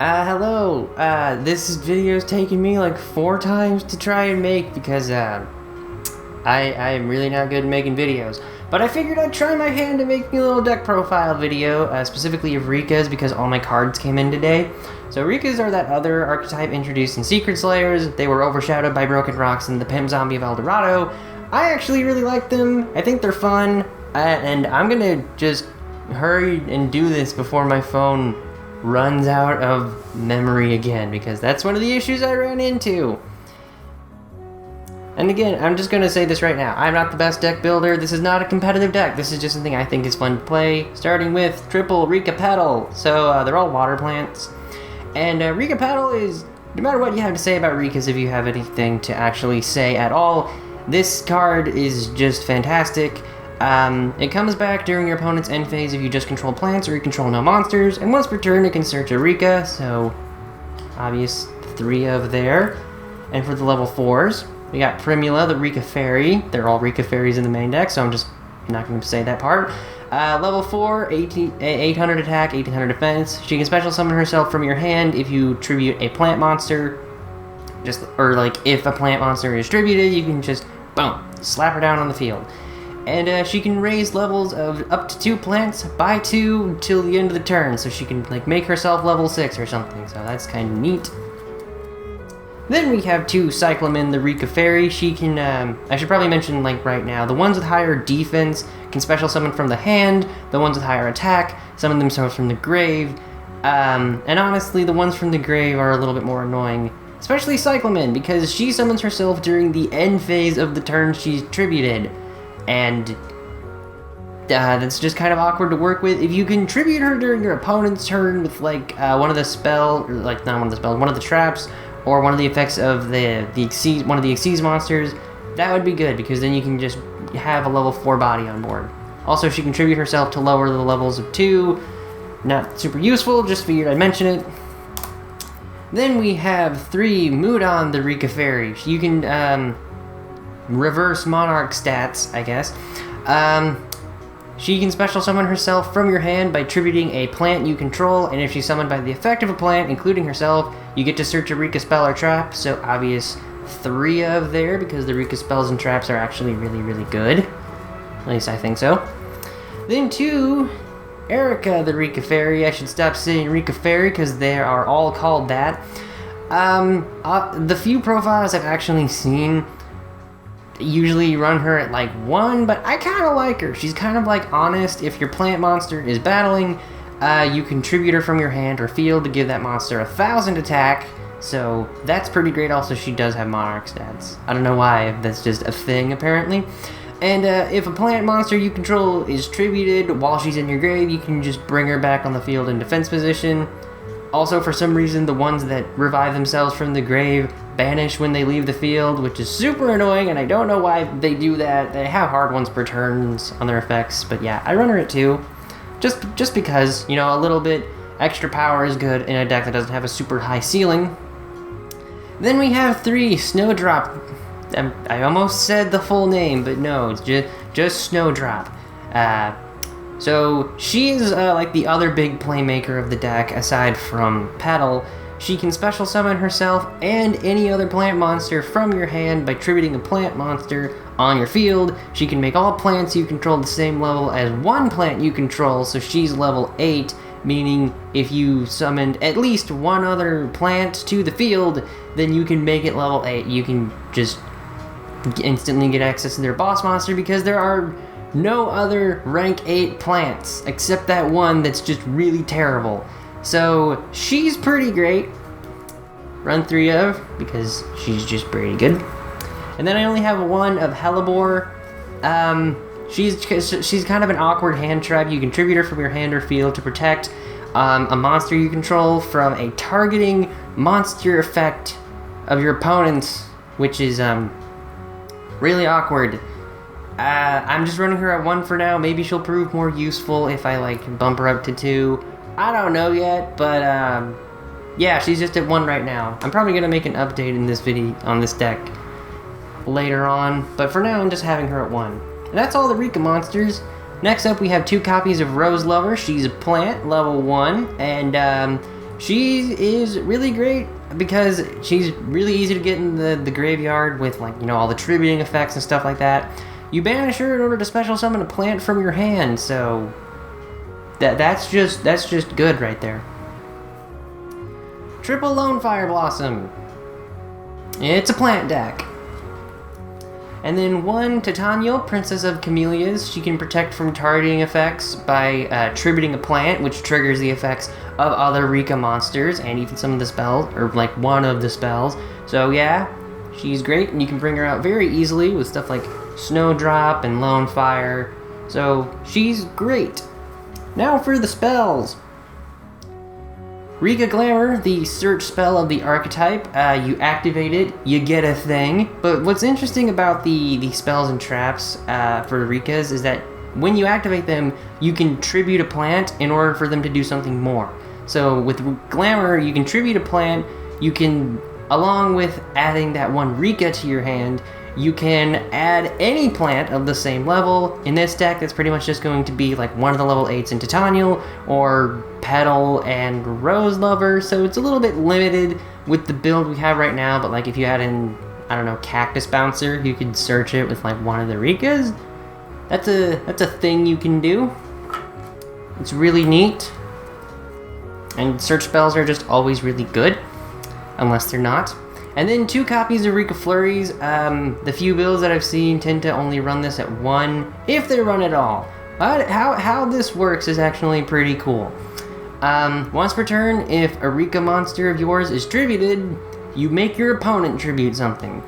Hello. This video's taken me like 4 times to try and make because I am really not good at making videos. But I figured I'd try my hand to make me a little deck profile video, specifically of Rikka's because all my cards came in today. So Rikka's are that other archetype introduced in Secret Slayers. They were overshadowed by Broken Rocks and the Pimp Zombie of El Dorado. I actually really like them. I think they're fun. And I'm gonna just hurry and do this before my phone runs out of memory again, because that's one of the issues I ran into. And again, I'm just going to say this right now. I'm not the best deck builder. This is not a competitive deck. This is just something I think is fun to play, starting with triple Rikka Petal. So they're all water plants. And Rikka Petal is, no matter what you have to say about Rikka's, if you have anything to actually say at all, this card is just fantastic. It comes back during your opponent's end phase if you just control plants or you control no monsters, and once per turn it can search a Rikka, so obvious 3 of there. And for the level 4s, we got Primula, the Rikka Fairy. They're all Rikka Fairies in the main deck, so I'm just not going to say that part. Level 4, 800 attack, 1800 defense. She can special summon herself from your hand if you tribute a plant monster. Or like if a plant monster is tributed, you can just, boom, slap her down on the field. And she can raise levels of up to 2 plants by 2 till the end of the turn, so she can like make herself level 6 or something, so that's kind of neat. Then we have 2 Cyclamen, the Rikka Fairy. She can, I should probably mention like right now, the ones with higher defense can special summon from the hand, the ones with higher attack summon themselves from the grave, and honestly the ones from the grave are a little bit more annoying, especially Cyclamen, because she summons herself during the end phase of the turn she's tributed. And that's just kind of awkward to work with. If you can tribute her during your opponent's turn with like one of the traps, or one of the effects of one of the Xyz monsters, that would be good, because then you can just have a level 4 body on board. Also, she can tribute herself to lower the levels of 2. Not super useful, just figured I'd mention it. Then we have 3 Mudan, the Rikka Fairy. You can reverse monarch stats, I guess. She can special summon herself from your hand by tributing a plant you control, and if she's summoned by the effect of a plant, including herself, you get to search a Rikka spell or trap, so obvious 3 of there, because the Rikka spells and traps are actually really, really good. At least I think so. Then 2, Erica, the Rikka Fairy. I should stop saying Rikka Fairy, because they are all called that. The few profiles I've actually seen usually run her at like 1, but I kind of like her. She's kind of like honest. If your plant monster is battling, you can tribute her from your hand or field to give that monster 1000 attack, so that's pretty great. Also, she does have monarch stats. I don't know why, that's just a thing apparently. And if a plant monster you control is tributed while she's in your grave, you can just bring her back on the field in defense position. Also, for some reason, the ones that revive themselves from the grave banish when they leave the field, which is super annoying, and I don't know why they do that. They have hard ones per turns on their effects, but yeah, I run her at 2. Just because, you know, a little bit extra power is good in a deck that doesn't have a super high ceiling. Then we have 3 Snowdrop. I almost said the full name, but no, it's just Snowdrop. So she is like the other big playmaker of the deck aside from Petal. She can special summon herself and any other plant monster from your hand by tributing a plant monster on your field. She can make all plants you control the same level as 1 plant you control, so she's level 8, meaning if you summoned at least 1 other plant to the field, then you can make it level 8. You can just instantly get access to their boss monster, because there are no other rank 8 plants except that one that's just really terrible. So she's pretty great. Run 3 of, because she's just pretty good. And then I only have 1 of Hellebore. She's kind of an awkward hand trap. You can tribute her from your hand or field to protect a monster you control from a targeting monster effect of your opponent's, which is really awkward. I'm just running her at 1 for now. Maybe she'll prove more useful if I like bump her up to 2. I don't know yet, but yeah, she's just at 1 right now. I'm probably gonna make an update in this video on this deck later on, but for now I'm just having her at 1. And that's all the Rikka monsters. Next up we have 2 copies of Rose Lover. She's a plant, level 1, and She is really great because she's really easy to get in the graveyard with, like, you know, all the tributing effects and stuff like that. You banish her in order to special summon a plant from your hand, so that's just good right there. Triple Lonefire Blossom. It's a plant deck. And then 1 Tytannial, Princess of Camellias. She can protect from targeting effects by tributing a plant, which triggers the effects of other Rikka monsters, and even some of the spells, or like one of the spells. So yeah, she's great, and you can bring her out very easily with stuff like Snowdrop and Lonefire. So she's great. Now for the spells. Rikka Glamour, the search spell of the archetype, you activate it, you get a thing. But what's interesting about the spells and traps for Rikkas is that when you activate them, you can tribute a plant in order for them to do something more. So with Glamour, you can tribute a plant, you can, along with adding that one Rikka to your hand, you can add any plant of the same level. In this deck, that's pretty much just going to be like one of the level 8s in Tytannial, or Petal and Rose Lover, so it's a little bit limited with the build we have right now, but like if you add in, I don't know, Cactus Bouncer, you could search it with like one of the Rikkas. That's a thing you can do. It's really neat. And search spells are just always really good, unless they're not. And then 2 copies of Rikka Flurries. The few builds that I've seen tend to only run this at 1, if they run at all. But how this works is actually pretty cool. Once per turn, if a Rikka monster of yours is tributed, you make your opponent tribute something.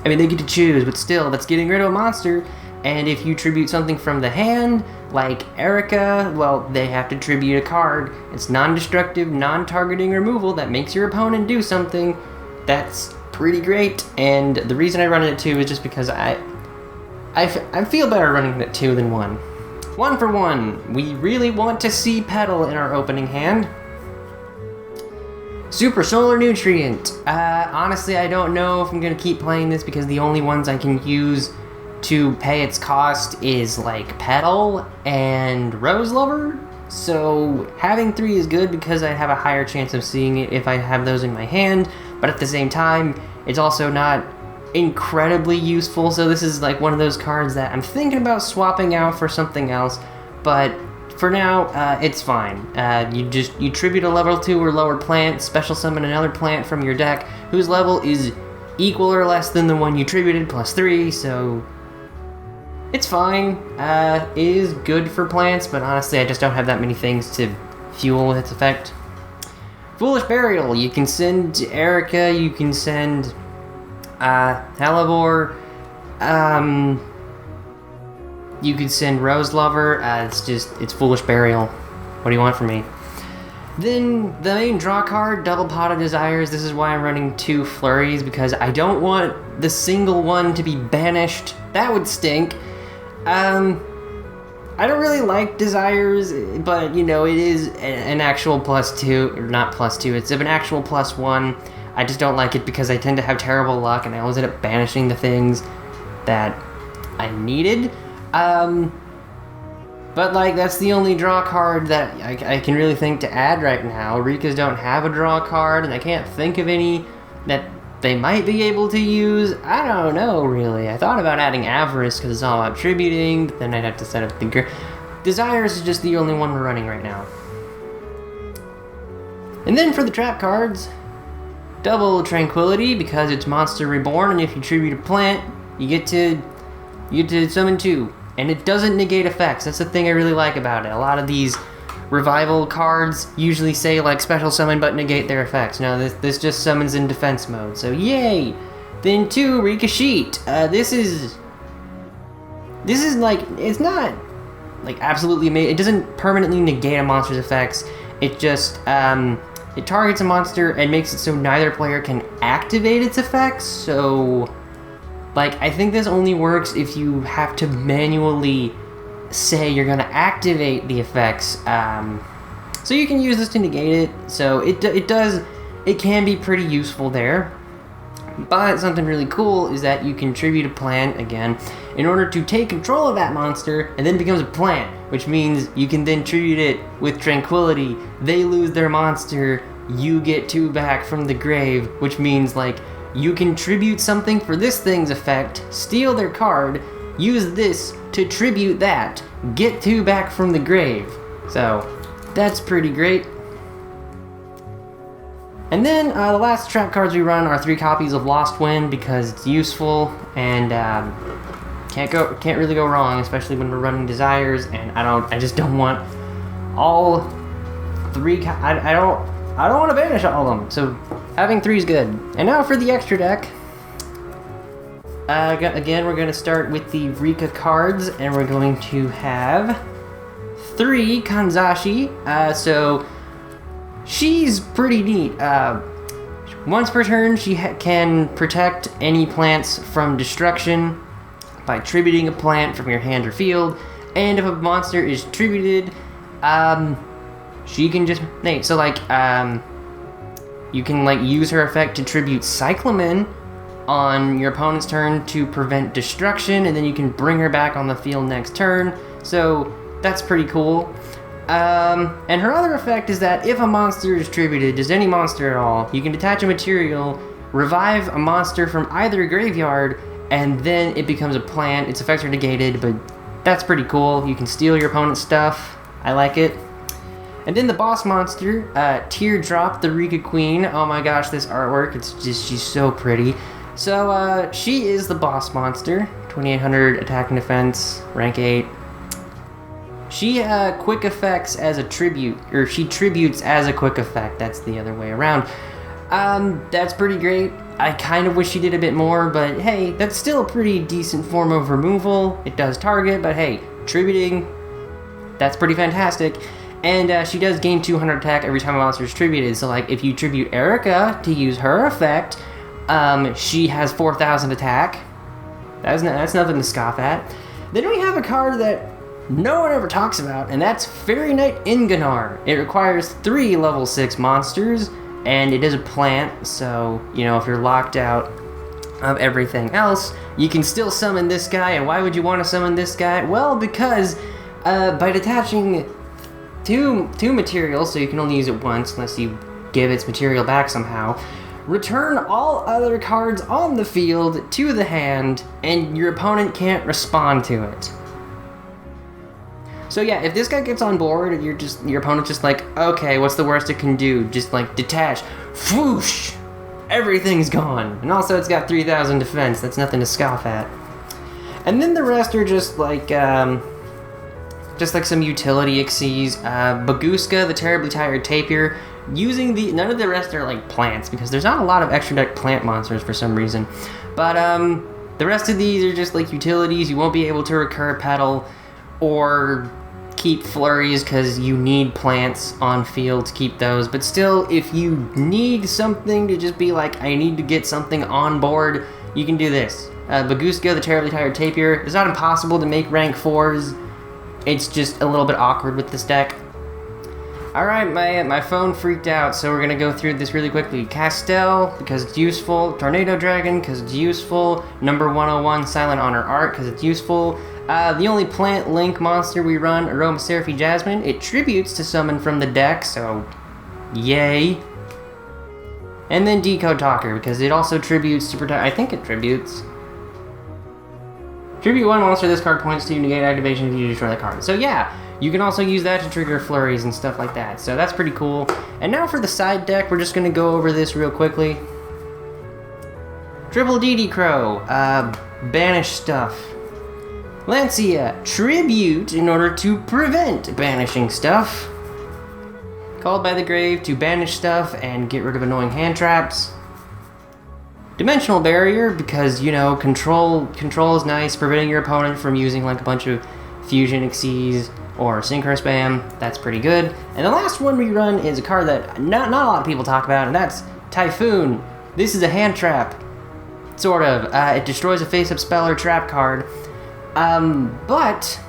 I mean, they get to choose, but still, that's getting rid of a monster. And if you tribute something from the hand, like Erica, well, they have to tribute a card. It's non-destructive, non-targeting removal that makes your opponent do something. That's pretty great, and the reason I run it at 2 is just because I feel better running it at 2 than 1. 1 for 1, we really want to see Petal in our opening hand. Super Solar Nutrient. Honestly, I don't know if I'm going to keep playing this because the only ones I can use to pay its cost is like Petal and Rose Lover. So having 3 is good because I have a higher chance of seeing it if I have those in my hand, but at the same time, it's also not incredibly useful, so this is like one of those cards that I'm thinking about swapping out for something else, but for now, it's fine. You tribute a level 2 or lower plant, special summon another plant from your deck, whose level is equal or less than the one you tributed, plus 3, so it's fine. It is good for plants, but honestly, I just don't have that many things to fuel its effect. Foolish Burial. You can send Erica, you can send Hellebore, you could send Rose Lover. It's Foolish Burial. What do you want from me? Then the main draw card, Double Pot of Desires. This is why I'm running 2 Flurries, because I don't want the single one to be banished. That would stink. I don't really like Desires, but, you know, it is an actual +2, or not +2, it's an actual +1. I just don't like it because I tend to have terrible luck, and I always end up banishing the things that I needed. But, like, that's the only draw card that I can really think to add right now. Rikkas don't have a draw card, and I can't think of any that they might be able to use. I don't know, really. I thought about adding Avarice because it's all about tributing, but then I'd have to set up the... Desires is just the only one we're running right now. And then for the trap cards, Double Tranquility, because it's Monster Reborn, and if you tribute a plant, you get to summon 2. And it doesn't negate effects. That's the thing I really like about it. A lot of these revival cards usually say, like, special summon but negate their effects. No, this just summons in defense mode, so yay! Then 2, Rikka Sheet. This is like, it's not like absolutely amazing. It doesn't permanently negate a monster's effects. It just it targets a monster and makes it so neither player can activate its effects. So, like, I think this only works if you have to manually say you're gonna activate the effects. So you can use this to negate it. So it can be pretty useful there. But something really cool is that you can tribute a plant again in order to take control of that monster, and then it becomes a plant, which means you can then tribute it with Tranquility. They lose their monster, you get 2 back from the grave, which means like you can tribute something for this thing's effect, steal their card, use this to tribute that, get 2 back from the grave. So that's pretty great. And then the last trap cards we run are 3 copies of Lost Wind because it's useful and can't really go wrong, especially when we're running Desires. And I just don't want all 3. I don't want to banish all of them. So having 3 is good. And now for the extra deck. Again, we're going to start with the Rikka cards, and we're going to have 3 Kanzashi. So she's pretty neat. Once per turn, she can protect any plants from destruction by tributing a plant from your hand or field. And if a monster is tributed, she can just... So, like, you can, like, use her effect to tribute Cyclamen on your opponent's turn to prevent destruction, and then you can bring her back on the field next turn. So, that's pretty cool. And her other effect is that if a monster is tributed, just any monster at all, you can detach a material, revive a monster from either graveyard, and then it becomes a plant. Its effects are negated, but that's pretty cool. You can steal your opponent's stuff. I like it. And then the boss monster, Teardrop, the Rikka Queen. Oh my gosh, this artwork, she's so pretty. So, she is the boss monster. 2800 attack and defense, rank 8. She quick effects as a tribute, or she tributes as a quick effect. That's the other way around. That's pretty great. I kind of wish she did a bit more, but hey, that's still a pretty decent form of removal. It does target, but hey, tributing, that's pretty fantastic. And she does gain 200 attack every time a monster is tributed. So like, if you tribute Erica to use her effect, she has 4,000 attack. That's nothing to scoff at. Then we have a card that no one ever talks about, and that's Fairy Knight Ingunar. It requires 3 level 6 monsters, and it is a plant, so, you know, if you're locked out of everything else, you can still summon this guy. And why would you want to summon this guy? Well, because by detaching two materials, so you can only use it once unless you give its material back somehow, return all other cards on the field to the hand, and your opponent can't respond to it. So yeah, if this guy gets on board, your opponent's just like, okay, what's the worst it can do? Just like detach, whoosh, everything's gone. And also it's got 3,000 defense, that's nothing to scoff at. And then the rest are just like some utility exes. Bagooska, the Terribly Tired Tapir, none of the rest are like plants, because there's not a lot of extra deck plant monsters for some reason. But the rest of these are just like utilities. You won't be able to recur Petal or keep Flurries because you need plants on field to keep those. But still, if you need something to just be like, I need to get something on board, you can do this. Bagooska, the Terribly Tired Tapir. It's not impossible to make rank 4s. It's just a little bit awkward with this deck. Alright, my phone freaked out, so we're going to go through this really quickly. Castel, because it's useful. Tornado Dragon, because it's useful. Number 101, Silent Honor ARK, because it's useful. The only plant link monster we run, Aromaseraphine Jasmine. It tributes to summon from the deck, so yay. And then Decode Talker, because it also tributes to protect... I think it tributes. Tribute 1 monster this card points to, negate activation if you destroy the card. So yeah, you can also use that to trigger Flurries and stuff like that. So that's pretty cool. And now for the side deck, we're just going to go over this real quickly. Triple DD Crow, banish stuff. Lancia, tribute in order to prevent banishing stuff. Called by the grave to banish stuff and get rid of annoying hand traps. Dimensional Barrier, because, you know, control is nice, preventing your opponent from using like a bunch of fusion exes or synchro spam. That's pretty good. And the last one we run is a card that not a lot of people talk about, and that's Typhoon. This is a hand trap, sort of. It destroys a face-up spell or trap card. But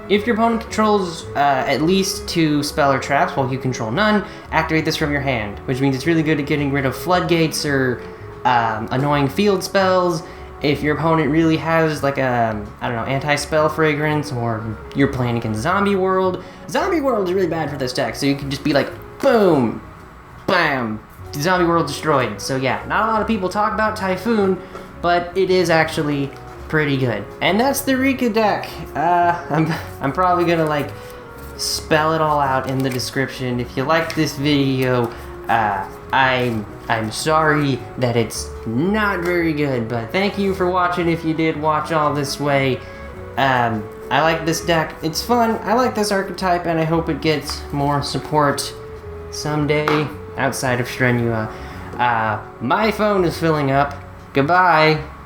if your opponent controls at least 2 spell or traps while you control none, activate this from your hand, which means it's really good at getting rid of floodgates or annoying field spells, if your opponent really has like a, I don't know, anti-spell fragrance, or you're playing against Zombie World. Zombie World is really bad for this deck, so you can just be like, boom, bam, Zombie World destroyed. So yeah, not a lot of people talk about Typhoon, but it is actually pretty good. And that's the Rikka deck. I'm probably gonna like spell it all out in the description. If you like this video, I'm sorry that it's not very good, but thank you for watching if you did watch all this way. I like this deck. It's fun. I like this archetype, and I hope it gets more support someday outside of Strenua. My phone is filling up. Goodbye.